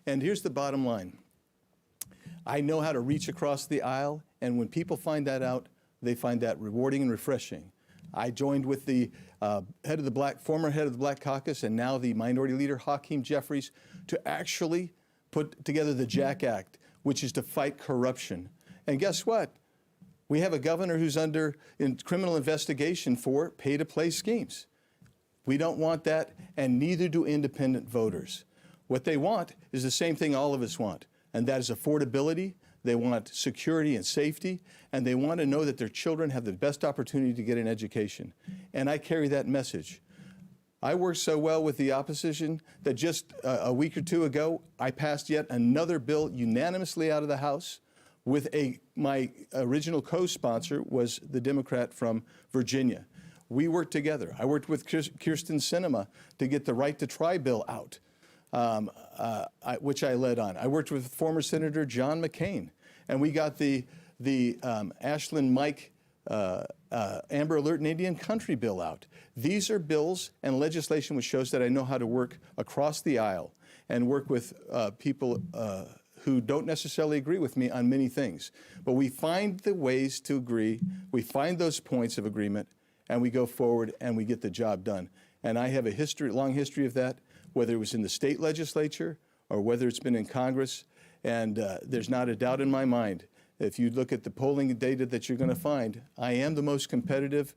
And here's the bottom line. I know how to reach across the aisle, and when people find that out, they find that rewarding and refreshing. I joined with the former head of the Black Caucus and now the Minority Leader, Hakeem Jeffries, to actually put together the JACK Act, which is to fight corruption. And guess what? We have a governor who's under criminal investigation for pay-to-play schemes. We don't want that, and neither do independent voters. What they want is the same thing all of us want, and that is affordability. They want security and safety, and they want to know that their children have the best opportunity to get an education. And I carry that message. I worked so well with the opposition that just a week or two ago, I passed yet another bill unanimously out of the House with my original co-sponsor was the Democrat from Virginia. We worked together. I worked with Kirsten Sinema to get the Right to Try bill out, which I led on. I worked with former Senator John McCain, and we got the Ashland Mike Amber Alert and Indian Country bill out. These are bills and legislation which shows that I know how to work across the aisle and work with people who don't necessarily agree with me on many things. But we find the ways to agree, we find those points of agreement, and we go forward and we get the job done. And I have a long history of that, whether it was in the state legislature or whether it's been in Congress. And there's not a doubt in my mind, if you look at the polling data that you're going to find, I am the most competitive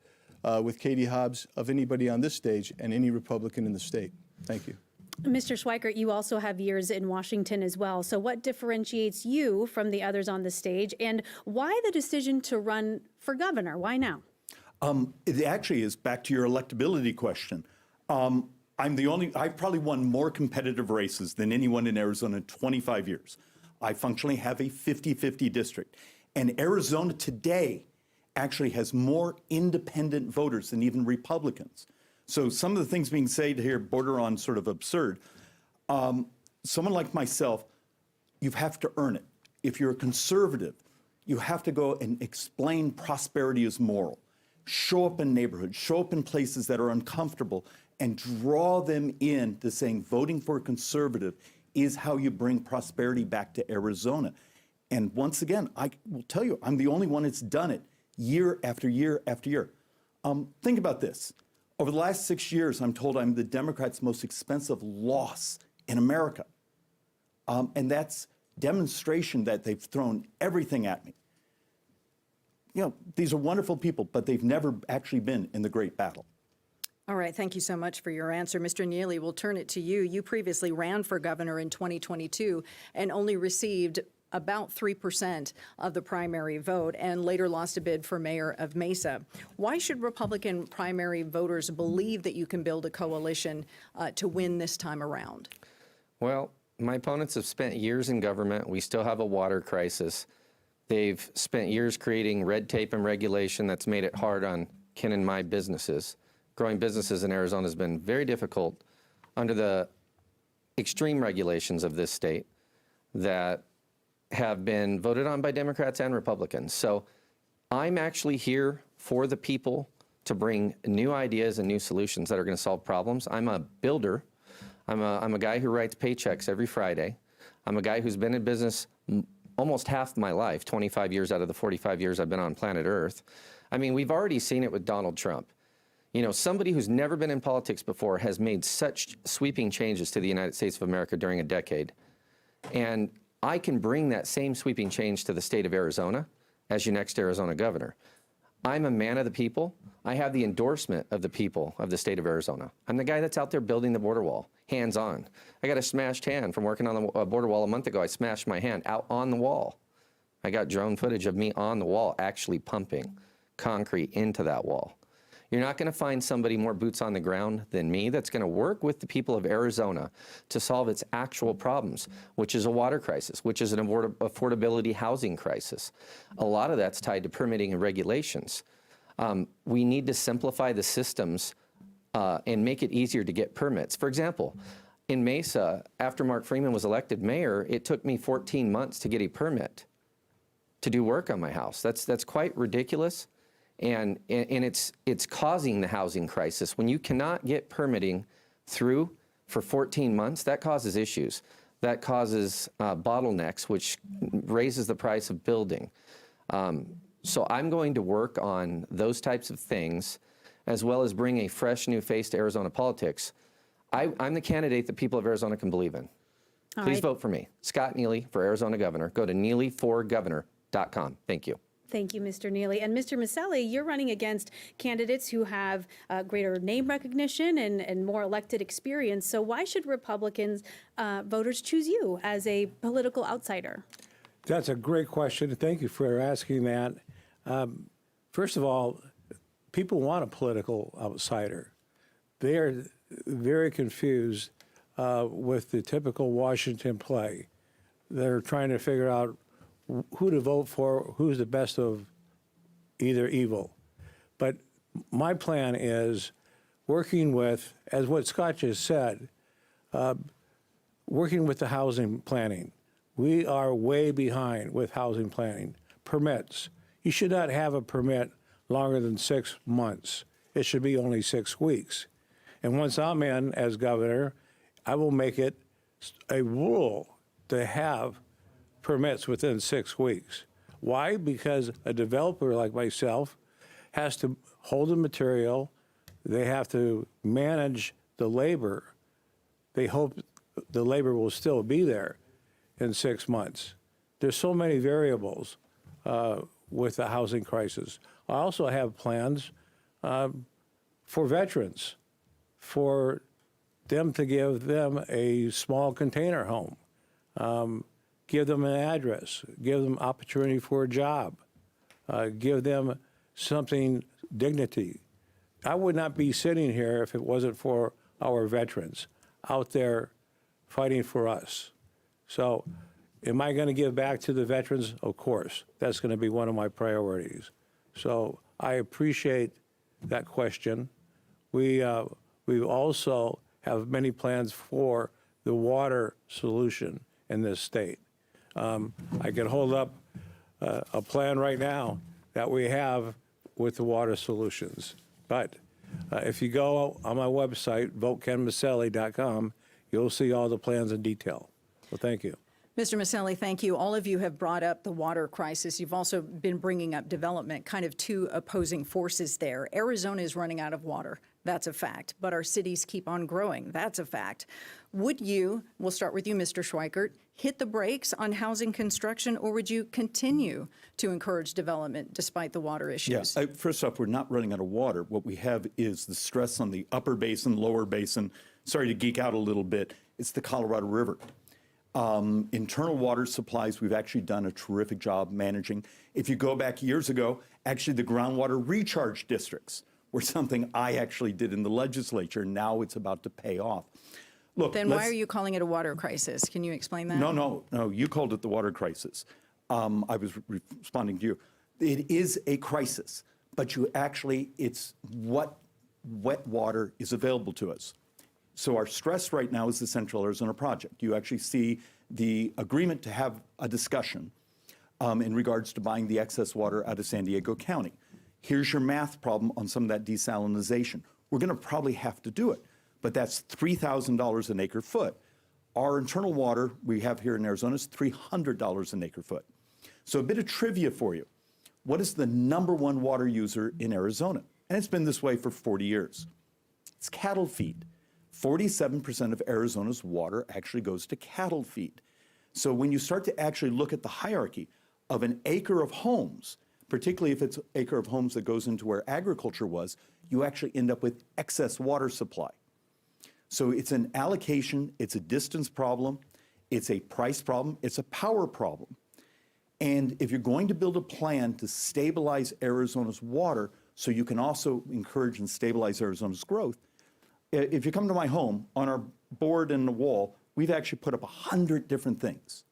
with Katie Hobbs of anybody on this stage and any Republican in the state. Thank you. Mr. Schweikert, you also have years in Washington as well. So what differentiates you from the others on the stage, and why the decision to run for governor? Why now? It actually is back to your electability question. I've probably won more competitive races than anyone in Arizona in 25 years. I functionally have a 50-50 district. And Arizona today actually has more independent voters than even Republicans. So some of the things being said here border on sort of absurd. Someone like myself, you have to earn it. If you're a conservative, you have to go and explain prosperity is moral. Show up in neighborhoods, show up in places that are uncomfortable, and draw them in to saying voting for a conservative is how you bring prosperity back to Arizona. And once again, I will tell you, I'm the only one that's done it year after year after year. Think about this. Over the last 6 years, I'm told I'm the Democrats' most expensive loss in America. And that's demonstration that they've thrown everything at me. You know, these are wonderful people, but they've never actually been in the great battle. All right, thank you so much for your answer. Mr. Neely, we'll turn it to you. You previously ran for governor in 2022 and only received about 3% of the primary vote and later lost a bid for mayor of Mesa. Why should Republican primary voters believe that you can build a coalition to win this time around? Well, my opponents have spent years in government. We still have a water crisis. They've spent years creating red tape and regulation that's made it hard on Ken and my businesses. Growing businesses in Arizona has been very difficult under the extreme regulations of this state that have been voted on by Democrats and Republicans. So I'm actually here for the people to bring new ideas and new solutions that are going to solve problems. I'm a builder. I'm a guy who writes paychecks every Friday. I'm a guy who's been in business almost half my life, 25 years out of the 45 years I've been on planet Earth. I mean, we've already seen it with Donald Trump. You know, somebody who's never been in politics before has made such sweeping changes to the United States of America during a decade. And I can bring that same sweeping change to the state of Arizona as your next Arizona governor. I'm a man of the people. I have the endorsement of the people of the state of Arizona. I'm the guy that's out there building the border wall, hands-on. I got a smashed hand from working on the border wall a month ago. I smashed my hand out on the wall. I got drone footage of me on the wall actually pumping concrete into that wall. You're not going to find somebody more boots on the ground than me that's going to work with the people of Arizona to solve its actual problems, which is a water crisis, which is an affordability housing crisis. A lot of that's tied to permitting and regulations. We need to simplify the systems and make it easier to get permits. For example, in Mesa, after Mark Freeman was elected mayor, it took me 14 months to get a permit to do work on my house. That's quite ridiculous. And it's causing the housing crisis. When you cannot get permitting through for 14 months, that causes issues. that causes bottlenecks, which raises the price of building. So I'm going to work on those types of things, as well as bring a fresh new face to Arizona politics. I'm the candidate that people of Arizona can believe in. Please vote for me, Scott Neely, for Arizona governor. Go to neelyforgovernor.com. Thank you. Thank you, Mr. Neely. And Mr. Miceli, you're running against candidates who have greater name recognition and more elected experience. So why should Republicans voters choose you as a political outsider? That's a great question. Thank you for asking that. First of all, people want a political outsider. They are very confused with the typical Washington play. They're trying to figure out who to vote for, who's the best of either evil. But my plan is working with, as what Scott just said, working with the housing planning. We are way behind with housing planning. Permits. You should not have a permit longer than 6 months. It should be only 6 weeks. And once I'm in as governor, I will make it a rule to have permits within 6 weeks. Why? Because a developer like myself has to hold the material, they have to manage the labor. They hope the labor will still be there in 6 months. There's so many variables with the housing crisis. I also have plans for veterans, for them to give them a small container home, give them an address, give them opportunity for a job, give them something, dignity. I would not be sitting here if it wasn't for our veterans out there fighting for us. So am I going to give back to the veterans? Of course. That's going to be one of my priorities. So I appreciate that question. We also have many plans for the water solution in this state. I can hold up a plan right now that we have with the water solutions. But if you go on my website, votekenmiceli.com, you'll see all the plans in detail. Well, thank you. Mr. Miceli, thank you. All of you have brought up the water crisis. You've also been bringing up development, kind of two opposing forces there. Arizona is running out of water. That's a fact. But our cities keep on growing. That's a fact. Would you, we'll start with you, Mr. Schweikert, hit the brakes on housing construction, or would you continue to encourage development despite the water issues? Yeah, first off, we're not running out of water. What we have is the stress on the upper basin, lower basin. Sorry to geek out a little bit. It's the Colorado River. Internal water supplies, we've actually done a terrific job managing. If you go back years ago, actually the groundwater recharge districts were something I actually did in the legislature. Now it's about to pay off. Look, Then why are you calling it a water crisis? Can you explain that? No, you called it the water crisis. I was responding to you. It is a crisis, but it's what wet water is available to us. So our stress right now is the Central Arizona Project. You actually see the agreement to have a discussion in regards to buying the excess water out of San Diego County. Here's your math problem on some of that desalinization. We're going to probably have to do it, but that's $3,000 an acre foot. Our internal water we have here in Arizona is $300 an acre foot. So a bit of trivia for you. What is the #1 water user in Arizona? And it's been this way for 40 years. It's cattle feed. 47% of Arizona's water actually goes to cattle feed. So when you start to actually look at the hierarchy of an acre of homes, particularly if it's an acre of homes that goes into where agriculture was, you actually end up with excess water supply. So it's an allocation, it's a distance problem, it's a price problem, it's a power problem. And if you're going to build a plan to stabilize Arizona's water so you can also encourage and stabilize Arizona's growth, if you come to my home, on our board and the wall, we've actually put up 100 different things.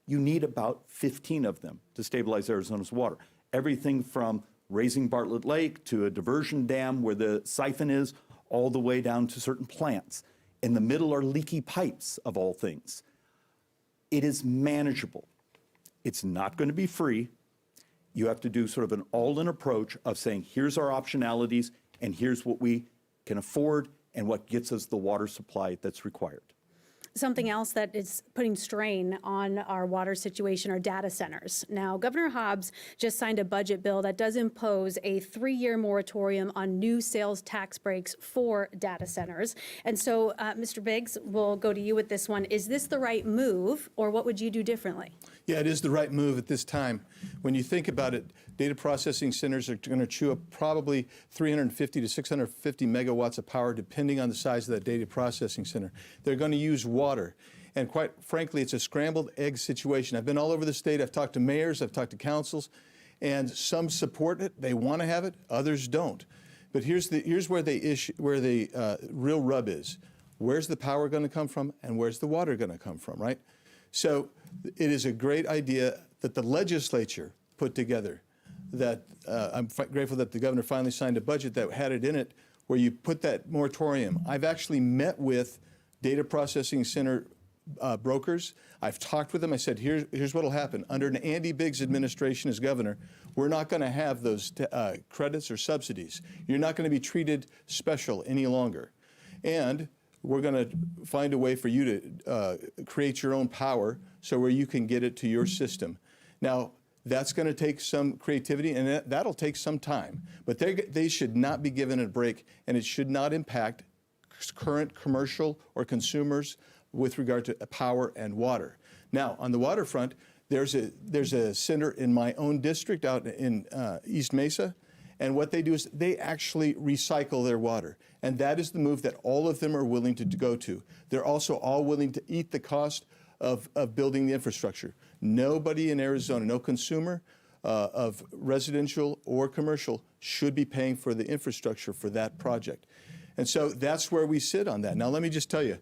You need about 15 of them to stabilize Arizona's water. Everything from raising Bartlett Lake to a diversion dam where the siphon is, all the way down to certain plants. In the middle are leaky pipes, of all things. It is manageable. It's not going to be free. You have to do sort of an all-in approach of saying, here's our optionalities, and here's what we can afford, and what gets us the water supply that's required. something else that is putting strain on our water situation are data centers. Now, Governor Hobbs just signed a budget bill that does impose a 3-year moratorium on new sales tax breaks for data centers. And so, Mr. Biggs, we'll go to you with this one. Is this the right move, or what would you do differently? Yeah, it is the right move at this time. When you think about it, data processing centers are going to chew up probably 350 to 650 megawatts of power, depending on the size of that data processing center. They're going to use water. And quite frankly, it's a scrambled egg situation. I've been all over the state. I've talked to mayors. I've talked to councils. And some support it. They want to have it. Others don't. But here's where the real rub is. Where's the power going to come from, and where's the water going to come from, right? So it is a great idea that the legislature put together. That I'm grateful that the governor finally signed a budget that had it in it, where you put that moratorium. I've actually met with data processing center brokers. I've talked with them. I said, here's what will happen. Under an Andy Biggs administration as governor, we're not going to have those credits or subsidies. You're not going to be treated special any longer. And we're going to find a way for you to create your own power so where you can get it to your system. Now, that's going to take some creativity, and that'll take some time. But they should not be given a break, and it should not impact current commercial or consumers with regard to power and water. Now, on the waterfront, there's a center in my own district out in East Mesa, and what they do is they actually recycle their water. And that is the move that all of them are willing to go to. They're also all willing to eat the cost of building the infrastructure. Nobody in Arizona, no consumer of residential or commercial should be paying for the infrastructure for that project. And so that's where we sit on that. Now, let me just tell you,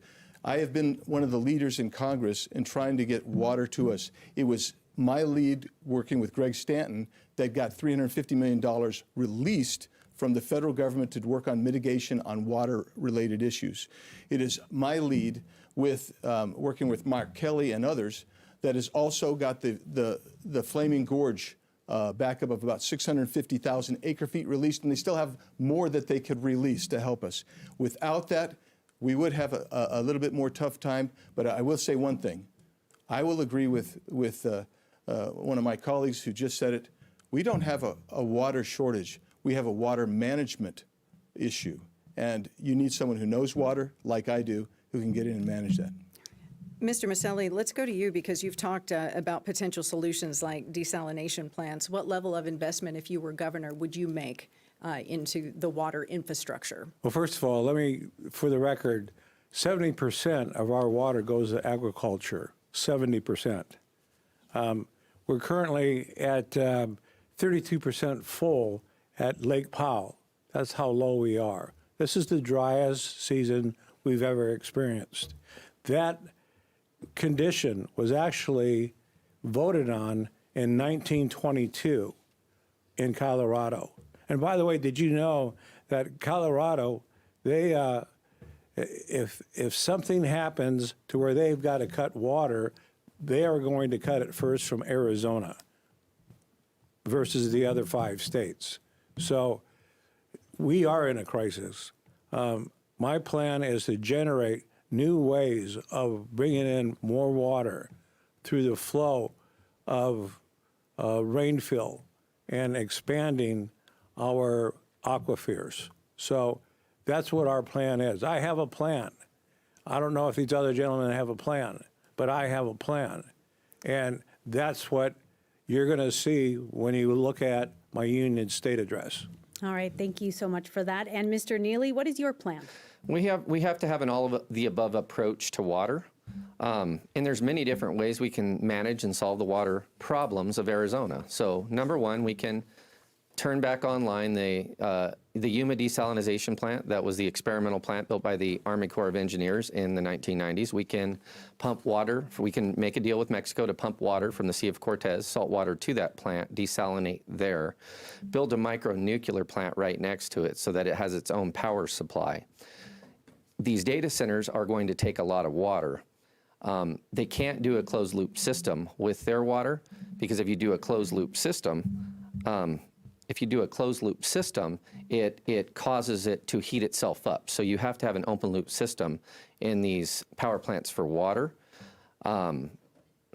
I have been one of the leaders in Congress in trying to get water to us. It was my lead working with Greg Stanton that got $350 million released from the federal government to work on mitigation on water-related issues. It is my lead with working with Mark Kelly and others that has also got the Flaming Gorge backup of about 650,000 acre-feet released, and they still have more that they could release to help us. Without that, we would have a little bit more tough time, but I will say one thing. I will agree with one of my colleagues who just said it. We don't have a water shortage. We have a water management issue, and you need someone who knows water, like I do, who can get in and manage that. Mr. Miceli, let's go to you because you've talked about potential solutions like desalination plants. What level of investment, if you were governor, would you make into the water infrastructure? Well, first of all, let me, for the record, 70% of our water goes to agriculture, 70%. We're currently at 32% full at Lake Powell. That's how low we are. This is the driest season we've ever experienced. That condition was actually voted on in 1922 in Colorado. And by the way, did you know that Colorado, they, if something happens to where they've got to cut water, they are going to cut it first from Arizona versus the other 5 states. So we are in a crisis. My plan is to generate new ways of bringing in more water through the flow of rainfill and expanding our aquifers. So that's what our plan is. I have a plan. I don't know if these other gentlemen have a plan, but I have a plan. And that's what you're going to see when you look at my Union State Address. All right, thank you so much for that. And Mr. Neely, what is your plan? We have to have an all of the above approach to water. And there's many different ways we can manage and solve the water problems of Arizona. So number one, we can turn back online the Yuma desalination plant. That was the experimental plant built by the Army Corps of Engineers in the 1990s. We can pump water. We can make a deal with Mexico to pump water from the Sea of Cortez, salt water, to that plant, desalinate there, build a micro-nuclear plant right next to it so that it has its own power supply. These data centers are going to take a lot of water. They can't do a closed-loop system with their water, because if you do a closed-loop system, if you do a closed loop system, it causes it to heat itself up. So you have to have an open loop system in these power plants for water.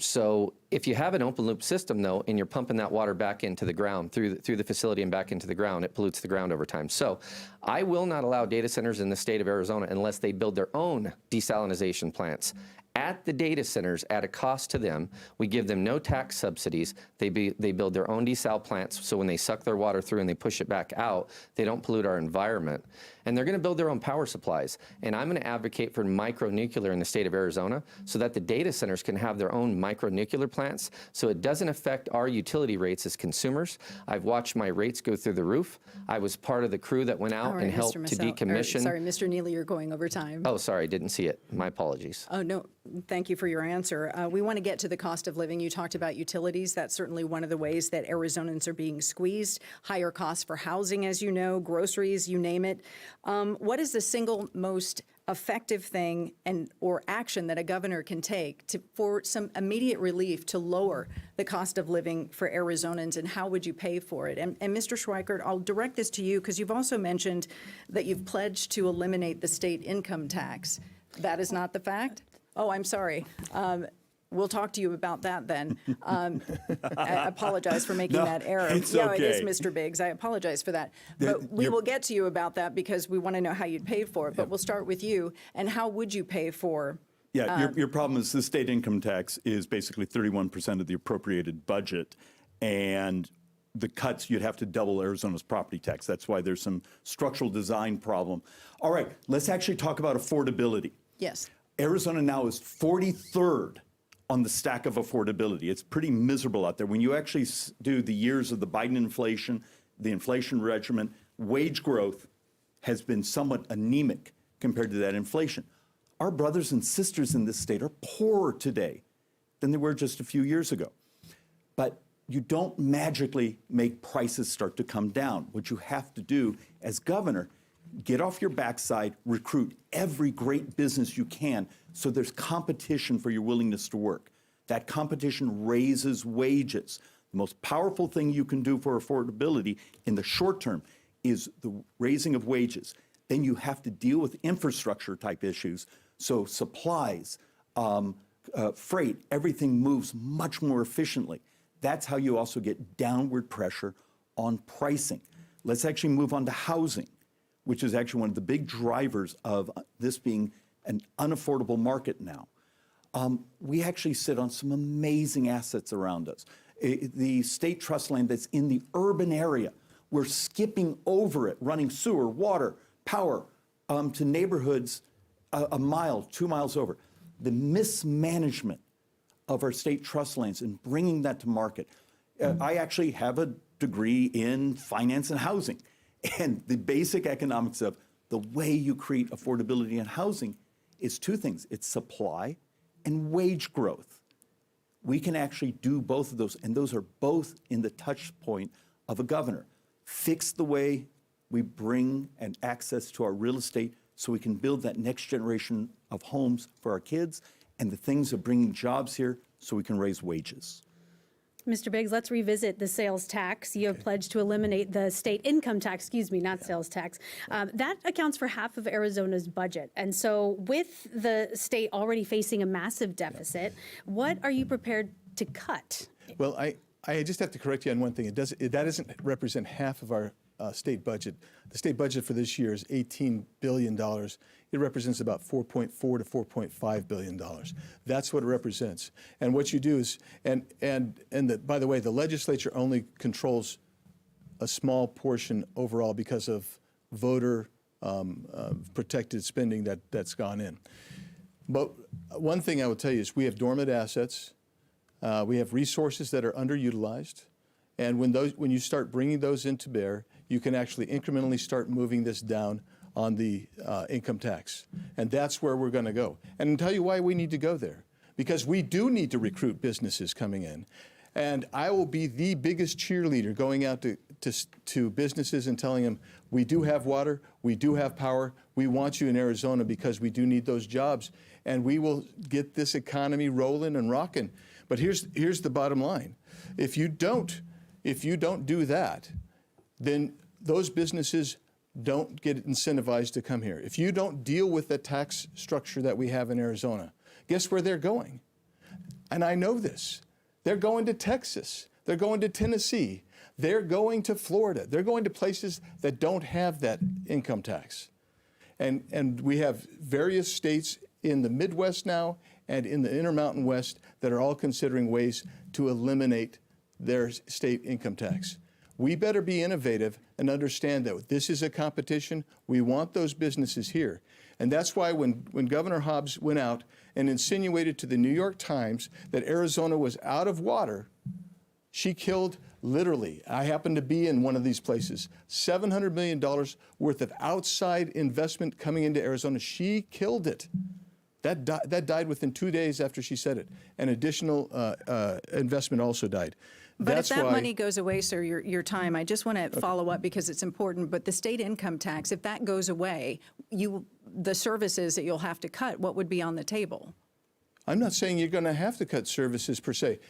So if you have an open loop system, though, and you're pumping that water back into the ground through the facility and back into the ground, it pollutes the ground over time. So I will not allow data centers in the state of Arizona unless they build their own desalination plants at the data centers at a cost to them. We give them no tax subsidies. They build their own desal plants, so when they suck their water through and they push it back out, they don't pollute our environment. And they're going to build their own power supplies. And I'm going to advocate for micronuclear in the state of Arizona so that the data centers can have their own micronuclear plants so it doesn't affect our utility rates as consumers. I've watched my rates go through the roof. I was part of the crew that went out and helped to decommission. Sorry, Mr. Neely, you're going over time. Oh, sorry, didn't see it. My apologies. Oh, no, thank you for your answer. We want to get to the cost of living. You talked about utilities. That's certainly one of the ways that Arizonans are being squeezed. Higher costs for housing, as you know, groceries, you name it. What is the single most effective thing or action that a governor can take for some immediate relief to lower the cost of living for Arizonans, and how would you pay for it? And Mr. Schweikert, I'll direct this to you because you've also mentioned that you've pledged to eliminate the state income tax. That is not the fact? Oh, I'm sorry. We'll talk to you about that then. I apologize for making that error. It's yeah, okay. it is, Mr. Biggs. I apologize for that. But we will get to you about that because we want to know how you'd pay for it. But we'll start with you. And how would you pay for? Yeah, your problem is the state income tax is basically 31% of the appropriated budget. And the cuts, you'd have to double Arizona's property tax. That's why there's some structural design problem. All right, let's actually talk about affordability. Yes. Arizona now is 43rd on the stack of affordability. It's pretty miserable out there. When you actually do the years of the Biden inflation, the inflation regimen, wage growth has been somewhat anemic compared to that inflation. Our brothers and sisters in this state are poorer today than they were just a few years ago. But you don't magically make prices start to come down. What you have to do as governor, get off your backside, recruit every great business you can so there's competition for your willingness to work. That competition raises wages. The most powerful thing you can do for affordability in the short term is the raising of wages. Then you have to deal with infrastructure type issues. So supplies, freight, everything moves much more efficiently. That's how you also get downward pressure on pricing. Let's actually move on to housing, which is actually one of the big drivers of this being an unaffordable market now. We actually sit on some amazing assets around us. The state trust land that's in the urban area, we're skipping over it, running sewer, water, power to neighborhoods a mile, 2 miles over. The mismanagement of our state trust lands and bringing that to market. I actually have a degree in finance and housing. And the basic economics of the way you create affordability in housing is two things. It's supply and wage growth. We can actually do both of those, and those are both in the touch point of a governor. Fix the way we bring and access to our real estate so we can build that next generation of homes for our kids, and the things of bringing jobs here so we can raise wages. Mr. Biggs, let's revisit the sales tax. You have pledged to eliminate the state income tax, sales tax. That accounts for half of Arizona's budget. And so with the state already facing a massive deficit, what are you prepared to cut? Well, I just have to correct you on one thing. That doesn't represent half of our state budget. The state budget for this year is $18 billion. It represents about $4.4 to $4.5 billion. That's what it represents. And what you do is, by the way, the legislature only controls a small portion overall because of voter protected spending that's gone in. But one thing I will tell you is we have dormant assets. We have resources that are underutilized. And when you start bringing those into bear, you can actually incrementally start moving this down on the income tax. And that's where we're going to go. And I'll tell you why we need to go there. Because we do need to recruit businesses coming in. And I will be the biggest cheerleader going out to businesses and telling them, we do have water, we do have power, we want you in Arizona because we do need those jobs. And we will get this economy rolling and rocking. But here's the bottom line. If you don't do that, then those businesses don't get incentivized to come here. If you don't deal with the tax structure that we have in Arizona, guess where they're going? And I know this. They're going to Texas. They're going to Tennessee. They're going to Florida. They're going to places that don't have that income tax. And we have various states in the Midwest now and in the Intermountain West that are all considering ways to eliminate their state income tax. We better be innovative and understand that this is a competition. We want those businesses here. And that's why when Governor Hobbs went out and insinuated to the New York Times that Arizona was out of water, she killed, literally, I happen to be in one of these places, $700 million worth of outside investment coming into Arizona. She killed it. That died within 2 days after she said it. And additional investment also died. But That's if that why, money goes away, sir, your time, I just want to follow up because it's important, but the state income tax, if that goes away, the services that you'll have to cut, what would be on the table? I'm not saying you're going to have to cut services per se.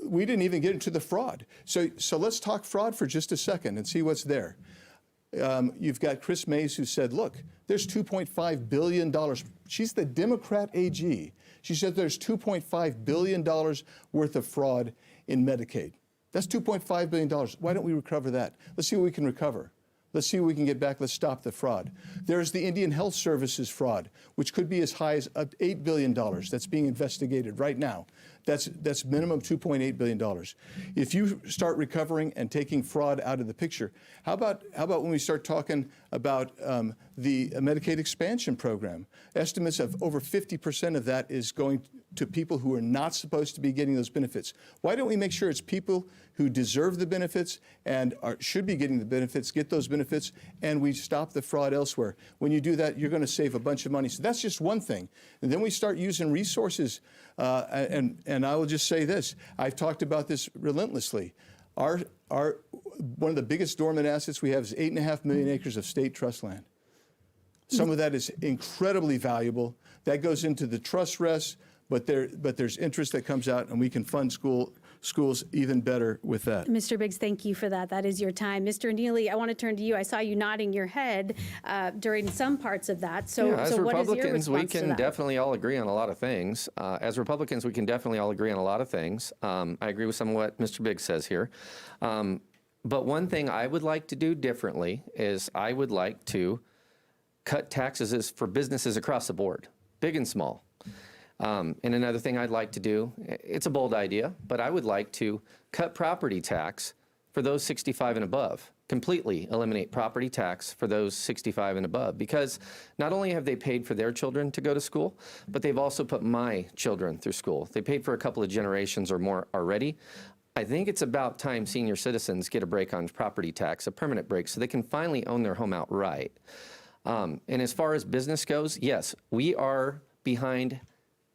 We didn't even get into the fraud. So let's talk fraud for just a second and see what's there. You've got Chris Mays who said, look, there's $2.5 billion. She's the Democrat AG. She said there's $2.5 billion worth of fraud in Medicaid. That's $2.5 billion. Why don't we recover that? Let's see what we can recover. Let's see what we can get back. Let's stop the fraud. There's the Indian Health Services fraud, which could be as high as up to $8 billion. That's being investigated right now. That's minimum $2.8 billion. If you start recovering and taking fraud out of the picture, how about when we start talking about the Medicaid expansion program? Estimates of over 50% of that is going to people who are not supposed to be getting those benefits. Why don't we make sure it's people who deserve the benefits and should be getting the benefits, get those benefits, and we stop the fraud elsewhere? When you do that, you're going to save a bunch of money. So that's just one thing. And then we start using resources. And I will just say this. I've talked about this relentlessly. One of the biggest dormant assets we have is 8.5 million acres of state trust land. Some of that is incredibly valuable. That goes into the trust rests, but there's interest that comes out, and we can fund schools even better with that. Mr. Biggs, thank you for that. That is your time. Mr. Neely, I want to turn to you. I saw you nodding your head during some parts of that. So, yeah, as so what is your Republicans, we response to can that? definitely all agree on a lot of things. As Republicans, we can definitely all agree on a lot of things. I agree with some of what Mr. Biggs says here. But one thing I would like to do differently is I would like to cut taxes for businesses across the board, big and small. And another thing I'd like to do, it's a bold idea, but I would like to cut property tax for those 65 and above, completely eliminate property tax for those 65 and above, because not only have they paid for their children to go to school, but they've also put my children through school. They paid for a couple of generations or more already. I think it's about time senior citizens get a break on property tax, a permanent break, so they can finally own their home outright. And as far as business goes, yes, we are behind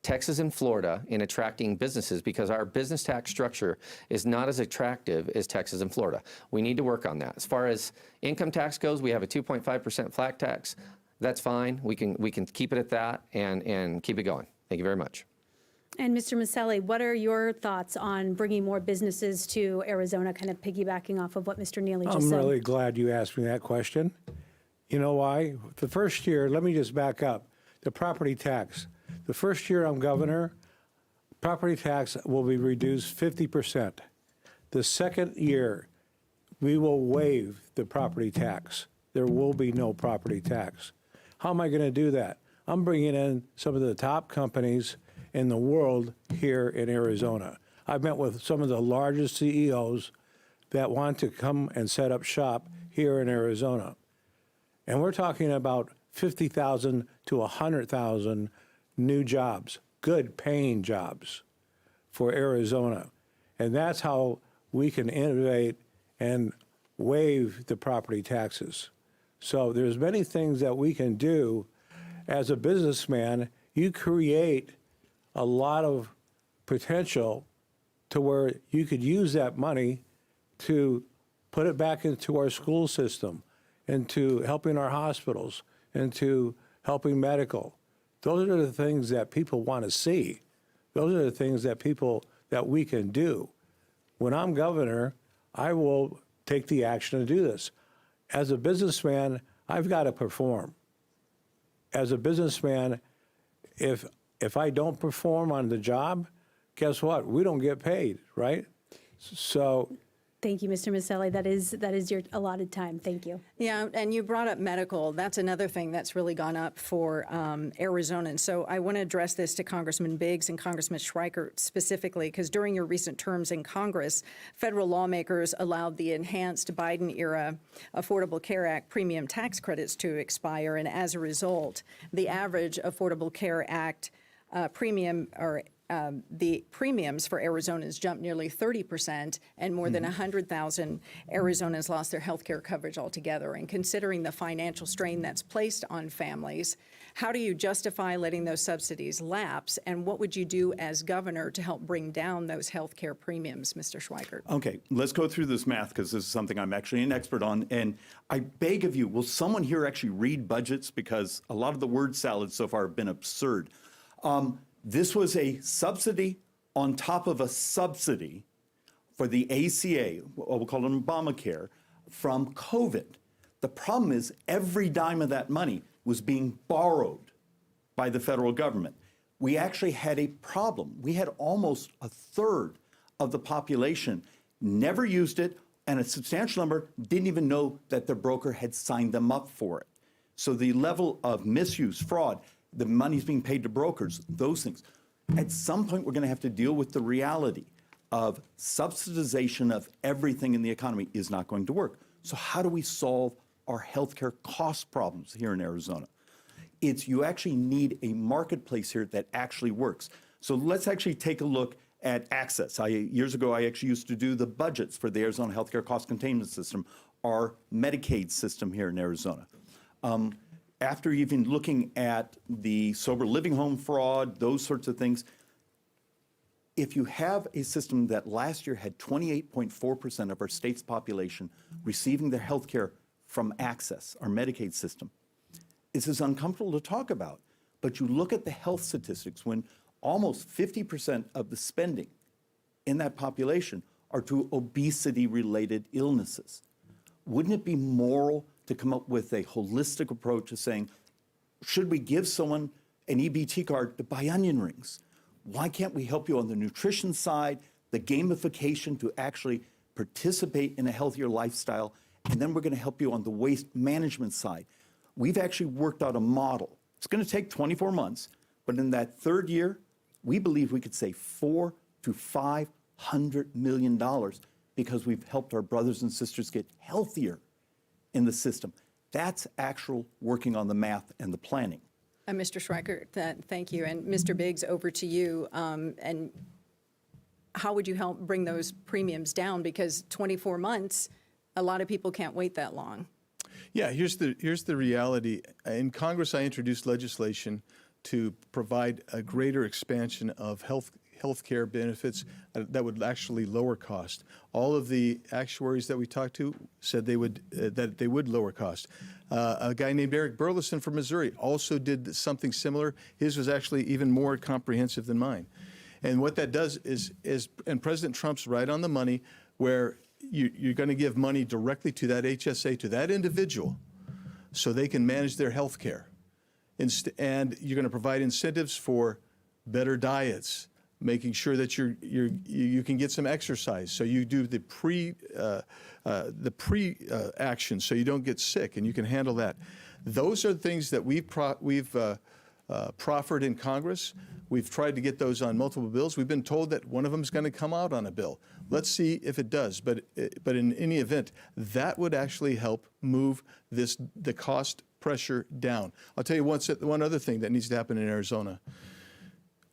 Texas and Florida in attracting businesses because our business tax structure is not as attractive as Texas and Florida. We need to work on that. As far as income tax goes, we have a 2.5% flat tax. That's fine. We can keep it at that and keep it going. Thank you very much. And Mr. Miceli, what are your thoughts on bringing more businesses to Arizona, kind of piggybacking off of what Mr. Neely just I'm said? really glad you asked me that question. You know why? The first year, let me just back up. The property tax. The first year I'm governor, property tax will be reduced 50%. The second year, we will waive the property tax. There will be no property tax. How am I going to do that? I'm bringing in some of the top companies in the world here in Arizona. I've met with some of the largest CEOs that want to come and set up shop here in Arizona. And we're talking about 50,000 to 100,000 new jobs, good paying jobs for Arizona. And that's how we can innovate and waive the property taxes. So there's many things that we can do. As a businessman, you create a lot of potential to where you could use that money to put it back into our school system, into helping our hospitals, into helping medical. Those are the things that people want to see. Those are the things that we can do. When I'm governor, I will take the action to do this. As a businessman, I've got to perform. As a businessman, if I don't perform on the job, guess what? We don't get paid, right? So Thank you, Mr. Miceli. That is your allotted time. Thank you. Yeah, and you brought up medical. That's another thing that's really gone up for Arizonans. So I want to address this to Congressman Biggs and Congressman Schweikert specifically, because during your recent terms in Congress, federal lawmakers allowed the enhanced Biden-era Affordable Care Act premium tax credits to expire, and as a result, the average Affordable Care Act premium or the premiums for Arizonans jumped nearly 30%, and more than 100,000 Arizonans lost their health care coverage altogether. And considering the financial strain that's placed on families, how do you justify letting those subsidies lapse? And what would you do as governor to help bring down those health care premiums, Mr. Schweikert? Okay, let's go through this math because this is something I'm actually an expert on. And I beg of you, will someone here actually read budgets? Because a lot of the word salads so far have been absurd. This was a subsidy on top of a subsidy for the ACA, what we'll call it Obamacare, from COVID. The problem is every dime of that money was being borrowed by the federal government. We actually had a problem. We had almost a third of the population never used it, and a substantial number didn't even know that their broker had signed them up for it. So the level of misuse, fraud, the money's being paid to brokers, those things. At some point, we're going to have to deal with the reality of subsidization of everything in the economy is not going to work. So how do we solve our healthcare cost problems here in Arizona? You actually need a marketplace here that actually works. So let's actually take a look at access. Years ago, I actually used to do the budgets for the Arizona Healthcare Cost Containment System, our Medicaid system here in Arizona. After even looking at the sober living home fraud, those sorts of things, if you have a system that last year had 28.4% of our state's population receiving their health care from Access, our Medicaid system, this is uncomfortable to talk about. But you look at the health statistics when almost 50% of the spending in that population are to obesity-related illnesses. Wouldn't it be moral to come up with a holistic approach of saying, should we give someone an EBT card to buy onion rings? Why can't we help you on the nutrition side, the gamification to actually participate in a healthier lifestyle, and then we're going to help you on the waste management side. We've actually worked out a model. It's going to take 24 months, but in that third year, we believe we could save $400 to $500 million because we've helped our brothers and sisters get healthier in the system. That's actual working on the math and the planning. Mr. Schweikert, thank you. And Mr. Biggs, over to you. And how would you help bring those premiums down? Because 24 months, a lot of people can't wait that long. Yeah, here's the reality. In Congress, I introduced legislation to provide a greater expansion of health care benefits that would actually lower cost. All of the actuaries that we talked to said that they would lower cost. A guy named Eric Burleson from Missouri also did something similar. His was actually even more comprehensive than mine. And what that does is and President Trump's right on the money, where you're going to give money directly to that HSA, to that individual, so they can manage their health care. And you're going to provide incentives for better diets, making sure that you can get some exercise. So you do the pre-action so you don't get sick, and you can handle that. Those are things that we've proffered in Congress. We've tried to get those on multiple bills. We've been told that one of them is going to come out on a bill. Let's see if it does. But in any event, that would actually help move the cost pressure down. I'll tell you one other thing that needs to happen in Arizona.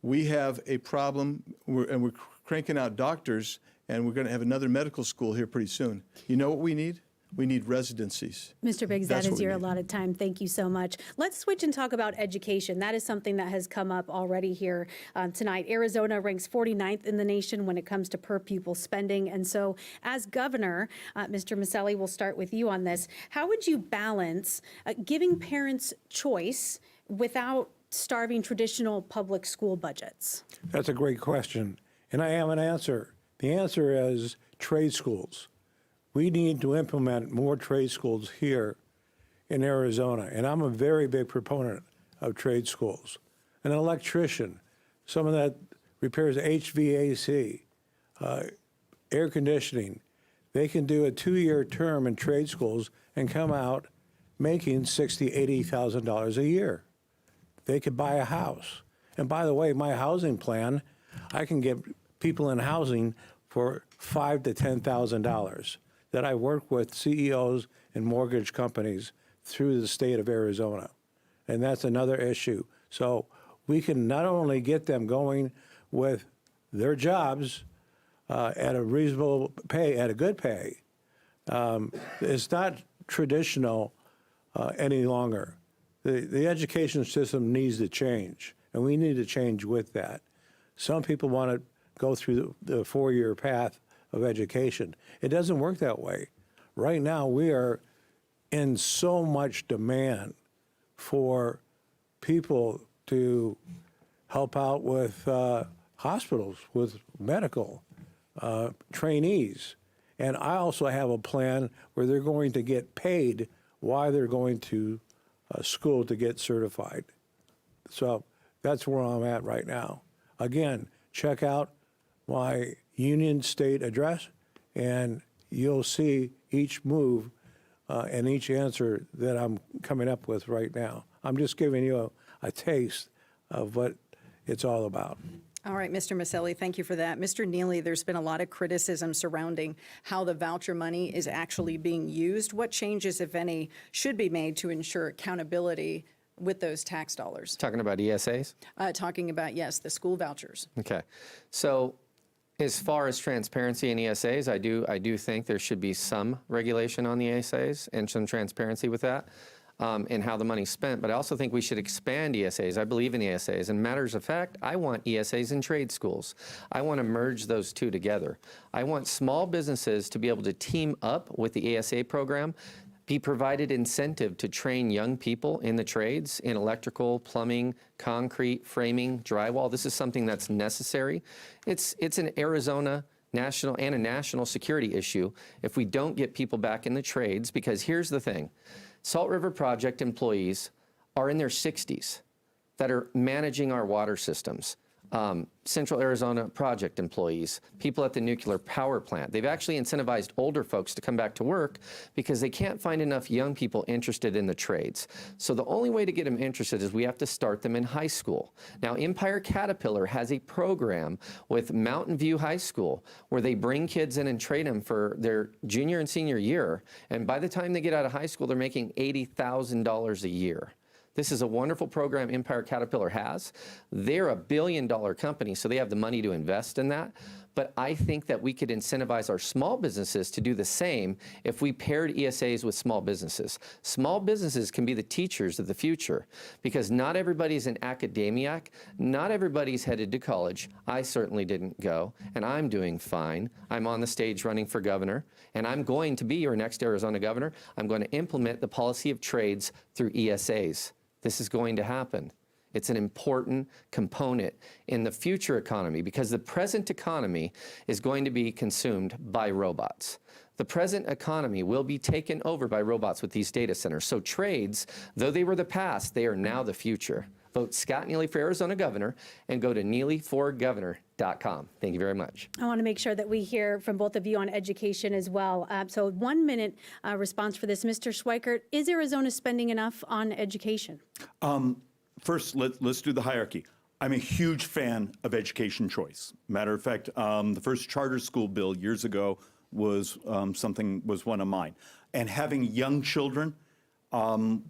We have a problem, and we're cranking out doctors, and we're going to have another medical school here pretty soon. You know what we need? We need residencies. Mr. Biggs, that is your allotted time. Thank you so much. Let's switch and talk about education. That is something that has come up already here tonight. Arizona ranks 49th in the nation when it comes to per pupil spending. And so as governor, Mr. Miceli, we'll start with you on this. How would you balance giving parents choice without starving traditional public school budgets? That's a great question, and I have an answer. The answer is trade schools. we need to implement more trade schools here in Arizona. And I'm a very big proponent of trade schools. An electrician, someone that repairs HVAC, air conditioning, they can do a 2-year term in trade schools and come out making $60,000, $80,000 a year. They could buy a house. And by the way, my housing plan, I can get people in housing for $5,000 to $10,000 that I work with CEOs and mortgage companies through the state of Arizona. And that's another issue. So we can not only get them going with their jobs at a reasonable pay, at a good pay. It's not traditional any longer. The education system needs to change, and we need to change with that. Some people want to go through the 4-year path of education. It doesn't work that way. Right now, we are in so much demand for people to help out with hospitals, with medical trainees. And I also have a plan where they're going to get paid while they're going to school to get certified. So that's where I'm at right now. Again, check out my Union State address, and you'll see each move and each answer that I'm coming up with right now. I'm just giving you a taste of what it's all about. All right, Mr. Miceli, thank you for that. Mr. Neely, there's been a lot of criticism surrounding how the voucher money is actually being used. What changes, if any, should be made to ensure accountability with those tax dollars? Talking about ESAs? Talking about, yes, the school vouchers. Okay. So as far as transparency in ESAs, I do think there should be some regulation on the ESAs and some transparency with that. And how the money's spent, but I also think we should expand ESAs. I believe in ESAs. And matters of fact, I want ESAs in trade schools. I want to merge those two together. I want small businesses to be able to team up with the ESA program, be provided incentive to train young people in the trades, in electrical, plumbing, concrete, framing, drywall. This is something that's necessary. It's an Arizona national and a national security issue if we don't get people back in the trades, because here's the thing. Salt River Project employees are in their 60s that are managing our water systems. Central Arizona Project employees, people at the nuclear power plant. They've actually incentivized older folks to come back to work because they can't find enough young people interested in the trades. So the only way to get them interested is we have to start them in high school. Now, Empire Caterpillar has a program with Mountain View High School where they bring kids in and train them for their junior and senior year. And by the time they get out of high school, they're making $80,000 a year. This is a wonderful program Empire Caterpillar has. They're a $1 billion company, so they have the money to invest in that. But I think that we could incentivize our small businesses to do the same if we paired ESAs with small businesses. Small businesses can be the teachers of the future because not everybody's an academiac. Not everybody's headed to college. I certainly didn't go, and I'm doing fine. I'm on the stage running for governor, and I'm going to be your next Arizona governor. I'm going to implement the policy of trades through ESAs. This is going to happen. It's an important component in the future economy because the present economy is going to be consumed by robots. The present economy will be taken over by robots with these data centers. So trades, though they were the past, they are now the future. Vote Scott Neely for Arizona governor and go to neelyforgovernor.com. Thank you very much. I want to make sure that we hear from both of you on education as well. So 1 minute response for this. Mr. Schweikert, is Arizona spending enough on education? First, let's do the hierarchy. I'm a huge fan of education choice. Matter of fact, the first charter school bill years ago was one of mine. And having young children,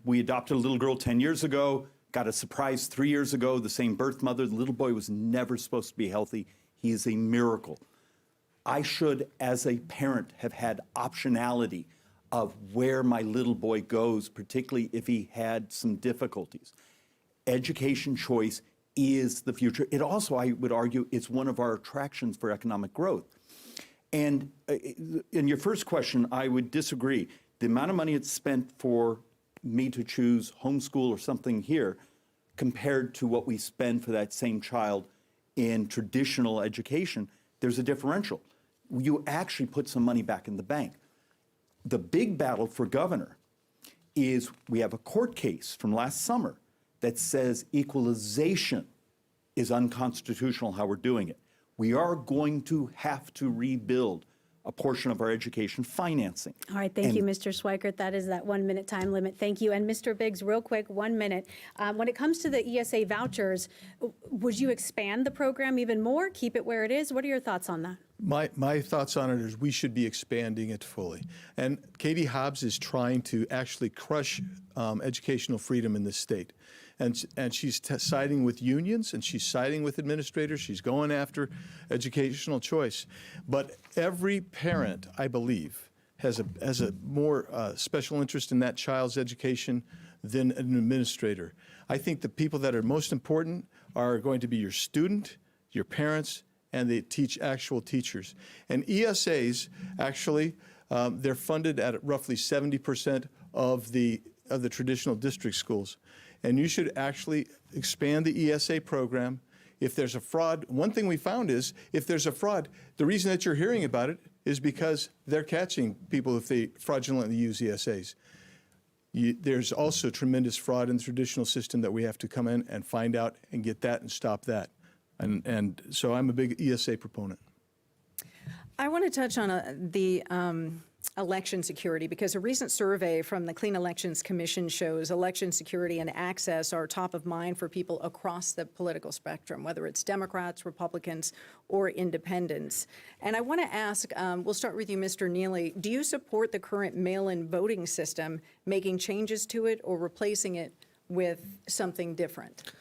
we adopted a little girl 10 years ago, got a surprise 3 years ago, the same birth mother. The little boy was never supposed to be healthy. He is a miracle. I should, as a parent, have had optionality of where my little boy goes, particularly if he had some difficulties. Education choice is the future. It also, I would argue, it's one of our attractions for economic growth. And in your first question, I would disagree. The amount of money it's spent for me to choose homeschool or something here compared to what we spend for that same child in traditional education, there's a differential. You actually put some money back in the bank. The big battle for governor is we have a court case from last summer that says equalization is unconstitutional how we're doing it. We are going to have to rebuild a portion of our education financing. All right, thank you, Mr. Schweikert. That is that 1 minute time limit. Thank you. And Mr. Biggs, real quick, 1 minute. When it comes to the ESA vouchers, would you expand the program even more, keep it where it is? What are your thoughts on that? My thoughts on it is we should be expanding it fully. And Katie Hobbs is trying to actually crush educational freedom in this state. And she's siding with unions, and she's siding with administrators. She's going after educational choice. But every parent, I believe, has a more special interest in that child's education than an administrator. I think the people that are most important are going to be your student, your parents, and the actual teachers. And ESAs, actually, they're funded at roughly 70% of the traditional district schools. And you should actually expand the ESA program. If there's a fraud, one thing we found is if there's a fraud, the reason that you're hearing about it is because they're catching people if they fraudulently use ESAs. There's also tremendous fraud in the traditional system that we have to come in and find out and get that and stop that. And so I'm a big ESA proponent. I want to touch on the election security, because a recent survey from the Clean Elections Commission shows election security and access are top of mind for people across the political spectrum, whether it's Democrats, Republicans, or independents. And I want to ask, we'll start with you, Mr. Neely, do you support the current mail-in voting system, making changes to it or replacing it with something different?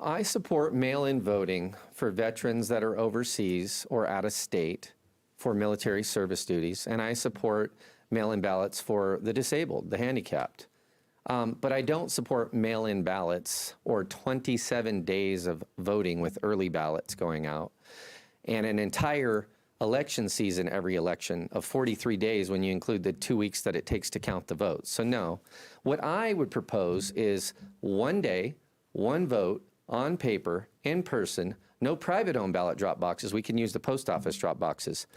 I support mail-in voting for veterans that are overseas or out of state for military service duties, and I support mail-in ballots for the disabled, the handicapped. But I don't support mail-in ballots or 27 days of voting with early ballots going out, and an entire election season, every election, of 43 days when you include the 2 weeks that it takes to count the votes. So no, what I would propose is 1 day, 1 vote, on paper, in person, no private-owned ballot drop boxes. We can use the post office drop boxes.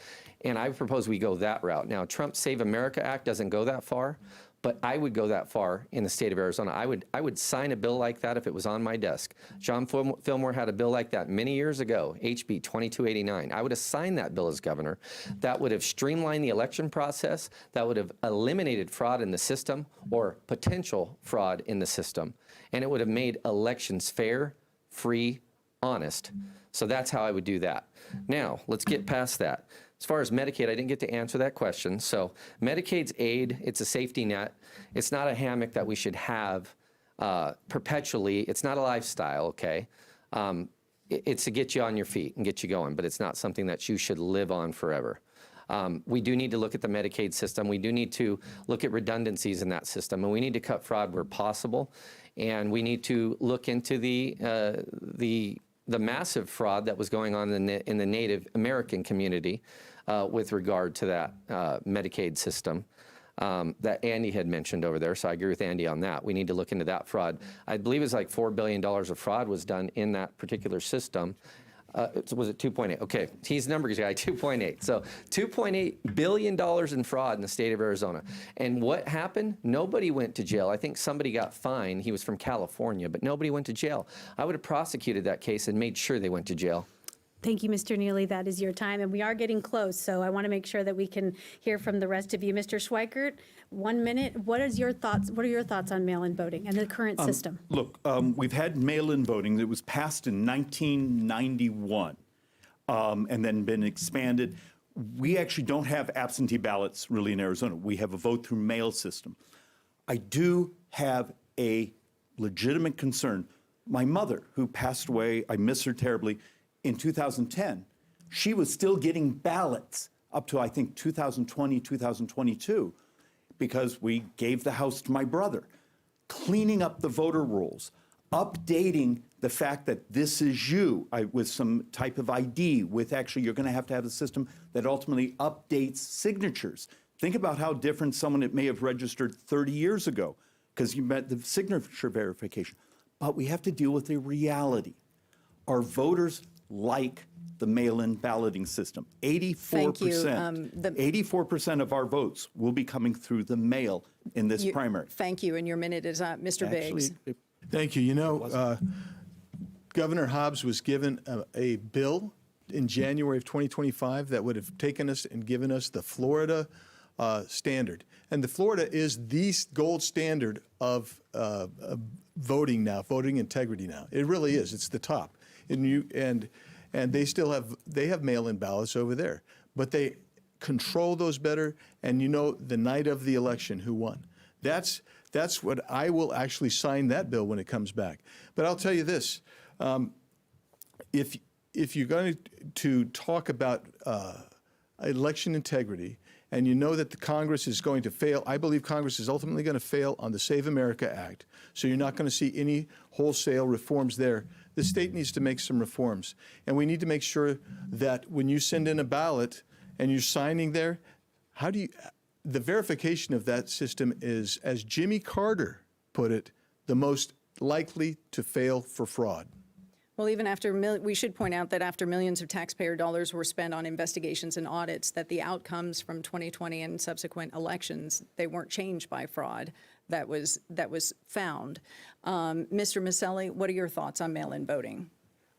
And I propose we go that route. Now, Trump's Save America Act doesn't go that far, but I would go that far in the state of Arizona. I would sign a bill like that if it was on my desk. John Fillmore had a bill like that many years ago, HB 2289. I would have signed that bill as governor. That would have streamlined the election process. That would have eliminated fraud in the system or potential fraud in the system. And it would have made elections fair, free, honest. So that's how I would do that. Now, let's get past that. As far as Medicaid, I didn't get to answer that question. So Medicaid's aid, it's a safety net. It's not a hammock that we should have perpetually. It's not a lifestyle, okay? It's to get you on your feet and get you going, but it's not something that you should live on forever. We do need to look at the Medicaid system. We do need to look at redundancies in that system, and we need to cut fraud where possible. And we need to look into the massive fraud that was going on in the Native American community with regard to that Medicaid system that Andy had mentioned over there. So I agree with Andy on that. We need to look into that fraud. I believe it's like $4 billion of fraud was done in that particular system. Was it 2.8? Okay, he's numbers guy, 2.8. So $2.8 billion in fraud in the state of Arizona. And what happened? Nobody went to jail. I think somebody got fined. He was from California, but nobody went to jail. I would have prosecuted that case and made sure they went to jail. Thank you, Mr. Neely. That is your time, and we are getting close, so I want to make sure that we can hear from the rest of you. Mr. Schweikert, 1 minute. What are your thoughts on mail-in voting and the current system? Look, we've had mail-in voting that was passed in 1991 and then been expanded. We actually don't have absentee ballots really in Arizona. We have a vote through mail system. I do have a legitimate concern. My mother, who passed away, I miss her terribly, in 2010, she was still getting ballots up to, I think, 2020, 2022, because we gave the house to my brother. Cleaning up the voter rolls, updating the fact that this is you with some type of ID, with actually you're going to have a system that ultimately updates signatures. Think about how different someone that may have registered 30 years ago, because you met the signature verification. But we have to deal with the reality. Our voters like the mail-in balloting system. 84%. Thank you. 84% of our votes will be coming through the mail in this primary. Thank you, and your minute is up. Mr. Biggs. Actually, Thank you. You know, Governor Hobbs was given a bill in January of 2025 that would have taken us and given us the Florida standard. And the Florida is the gold standard of voting now, voting integrity now. It really is. It's the top. And they still have mail-in ballots over there, but they control those better. And you know, the night of the election, who won? That's what I will actually sign that bill when it comes back. But I'll tell you this: if you're going to talk about election integrity, and you know that the Congress is going to fail, I believe Congress is ultimately going to fail on the Save America Act. So you're not going to see any wholesale reforms there. The state needs to make some reforms. And we need to make sure that when you send in a ballot and you're signing there, the verification of that system is, as Jimmy Carter put it, the most likely to fail for fraud. Well, even after, we should point out that after millions of taxpayer dollars were spent on investigations and audits, that the outcomes from 2020 and subsequent elections, they weren't changed by fraud that was found. Mr. Miceli, what are your thoughts on mail-in voting?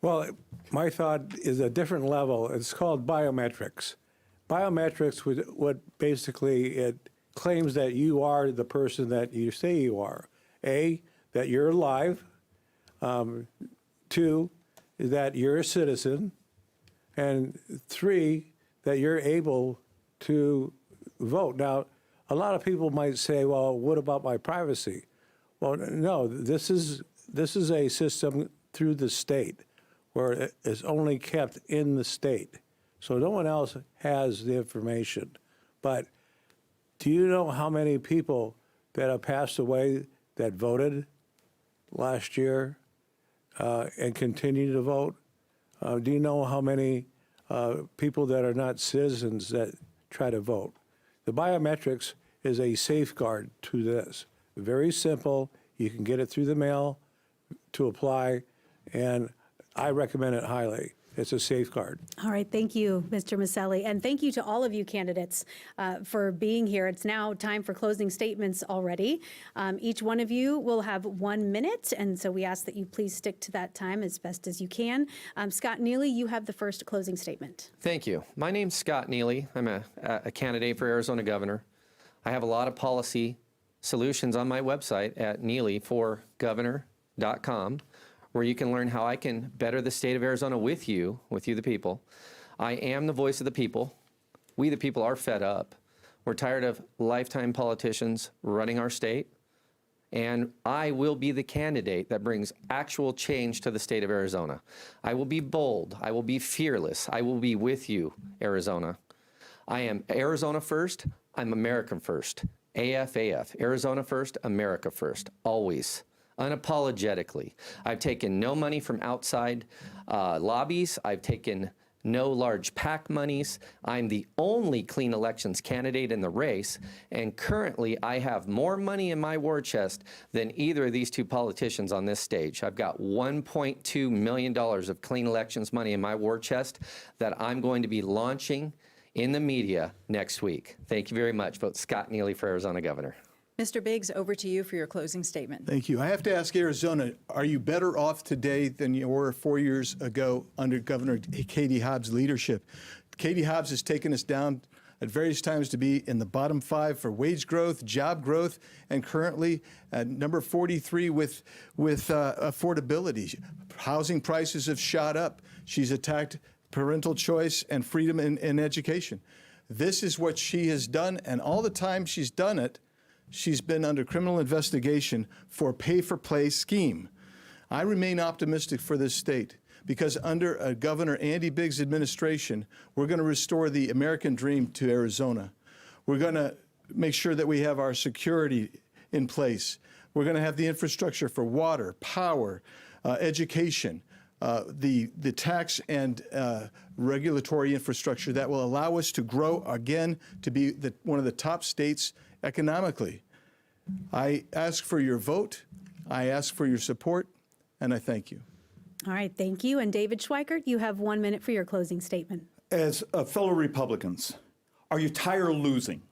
Well, my thought is a different level. It's called biometrics. Biometrics, what basically it claims that you are the person that you say you are. A, that you're alive. 2, that you're a citizen. And 3, that you're able to vote. Now, a lot of people might say, well, what about my privacy? Well, no, this is a system through the state where it is only kept in the state. So no one else has the information. But do you know how many people that have passed away that voted last year and continue to vote? Do you know how many people that are not citizens that try to vote? The biometrics is a safeguard to this. Very simple. You can get it through the mail to apply, and I recommend it highly. It's a safeguard. All right, thank you, Mr. Miceli, and thank you to all of you candidates for being here. It's now time for closing statements already. Each one of you will have 1 minute, and so we ask that you please stick to that time as best as you can. Scott Neely, you have the first closing statement. Thank you. My name's Scott Neely. I'm a candidate for Arizona governor. I have a lot of policy solutions on my website at neelyforgovernor.com. where you can learn how I can better the state of Arizona with you, the people. I am the voice of the people. We, the people, are fed up. We're tired of lifetime politicians running our state. And I will be the candidate that brings actual change to the state of Arizona. I will be bold. I will be fearless. I will be with you, Arizona. I am Arizona first. I'm American first. AFAF. Arizona first, America first. Always. Unapologetically. I've taken no money from outside lobbies. I've taken no large PAC monies. I'm the only clean elections candidate in the race, and currently I have more money in my war chest than either of these two politicians on this stage. I've got $1.2 million of clean elections money in my war chest that I'm going to be launching in the media next week. Thank you very much. Vote Scott Neely for Arizona governor. Mr. Biggs, over to you for your closing statement. Thank you. I have to ask Arizona, are you better off today than you were 4 years ago under Governor Katie Hobbs' leadership? Katie Hobbs has taken us down at various times to be in the bottom 5 for wage growth, job growth, and currently at number 43 with affordability. Housing prices have shot up. She's attacked parental choice and freedom in education. This is what she has done, and all the time she's done it, she's been under criminal investigation for a pay-for-play scheme. I remain optimistic for this state because under Governor Andy Biggs' administration, we're going to restore the American dream to Arizona. We're going to make sure that we have our security in place. We're going to have the infrastructure for water, power, education, the tax and regulatory infrastructure that will allow us to grow again to be one of the top states economically. I ask for your vote, I ask for your support, and I thank you. All right, thank you. And David Schweikert, you have 1 minute for your closing statement. As fellow Republicans, are you tired of losing?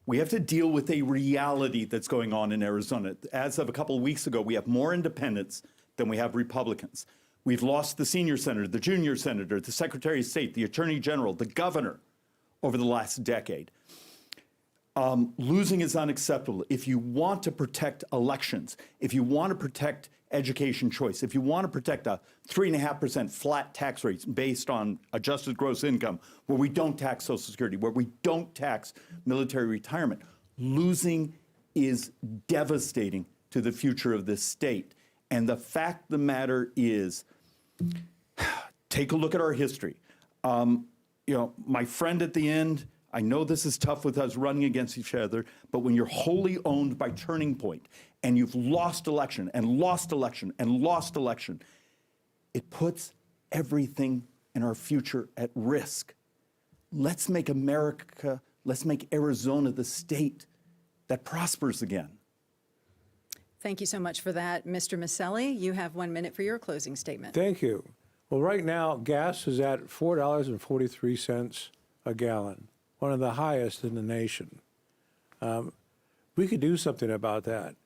We have to deal with a reality that's going on in Arizona. As of a couple of weeks ago, we have more independents than we have Republicans. We've lost the senior senator, the junior senator, the secretary of state, the attorney general, the governor over the last decade. Losing is unacceptable. If you want to protect elections, if you want to protect education choice, if you want to protect a 3.5% flat tax rate based on adjusted gross income, where we don't tax Social Security, where we don't tax military retirement, losing is devastating to the future of this state. And the fact of the matter is, take a look at our history. My friend at the end, I know this is tough with us running against each other, but when you're wholly owned by Turning Point and you've lost election and lost election and lost election, it puts everything in our future at risk. Let's make America, let's make Arizona the state that prospers again. Thank you so much for that. Mr. Miceli, you have 1 minute for your closing statement. Thank you. Well, right now, gas is at $4.43 a gallon, one of the highest in the nation. We could do something about that.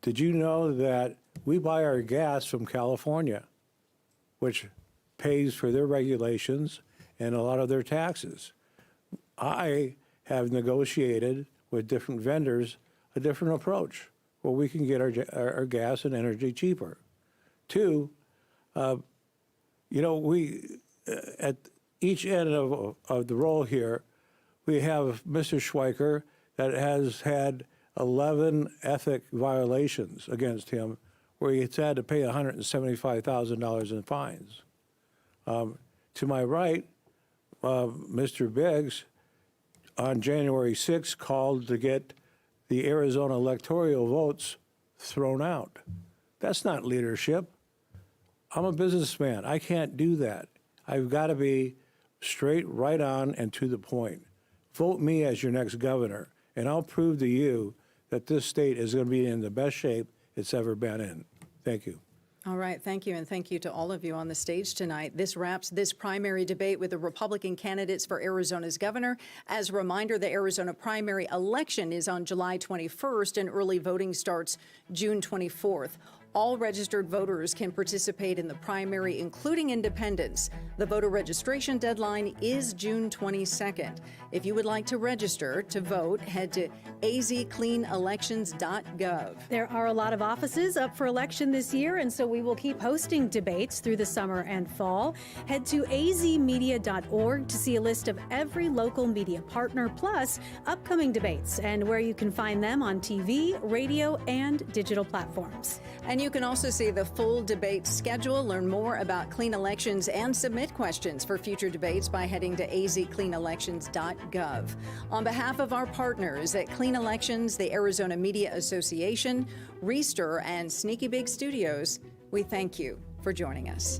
Did you know that we buy our gas from California, which pays for their regulations and a lot of their taxes? I have negotiated with different vendors a different approach where we can get our gas and energy cheaper. Two, we at each end of the roll here, we have Mr. Schweikert that has had 11 ethic violations against him where he's had to pay $175,000 in fines. To my right, Mr. Biggs, on January 6th, called to get the Arizona electoral votes thrown out. That's not leadership. I'm a businessman. I can't do that. I've got to be straight, right on, and to the point. Vote me as your next governor, and I'll prove to you that this state is going to be in the best shape it's ever been in. Thank you. All right, thank you, and thank you to all of you on the stage tonight. This wraps this primary debate with the Republican candidates for Arizona's governor. As a reminder, the Arizona primary election is on July 21st, and early voting starts June 24th. All registered voters can participate in the primary, including independents. The voter registration deadline is June 22nd. If you would like to register to vote, head to azcleanelections.gov. There are a lot of offices up for election this year, and so we will keep hosting debates through the summer and fall. Head to azmedia.org to see a list of every local media partner, plus upcoming debates and where you can find them on TV, radio, and digital platforms. And you can also see the full debate schedule, learn more about clean elections, and submit questions for future debates by heading to azcleanelections.gov. On behalf of our partners at Clean Elections, the Arizona Media Association, Reister, and Sneaky Big Studios, we thank you for joining us.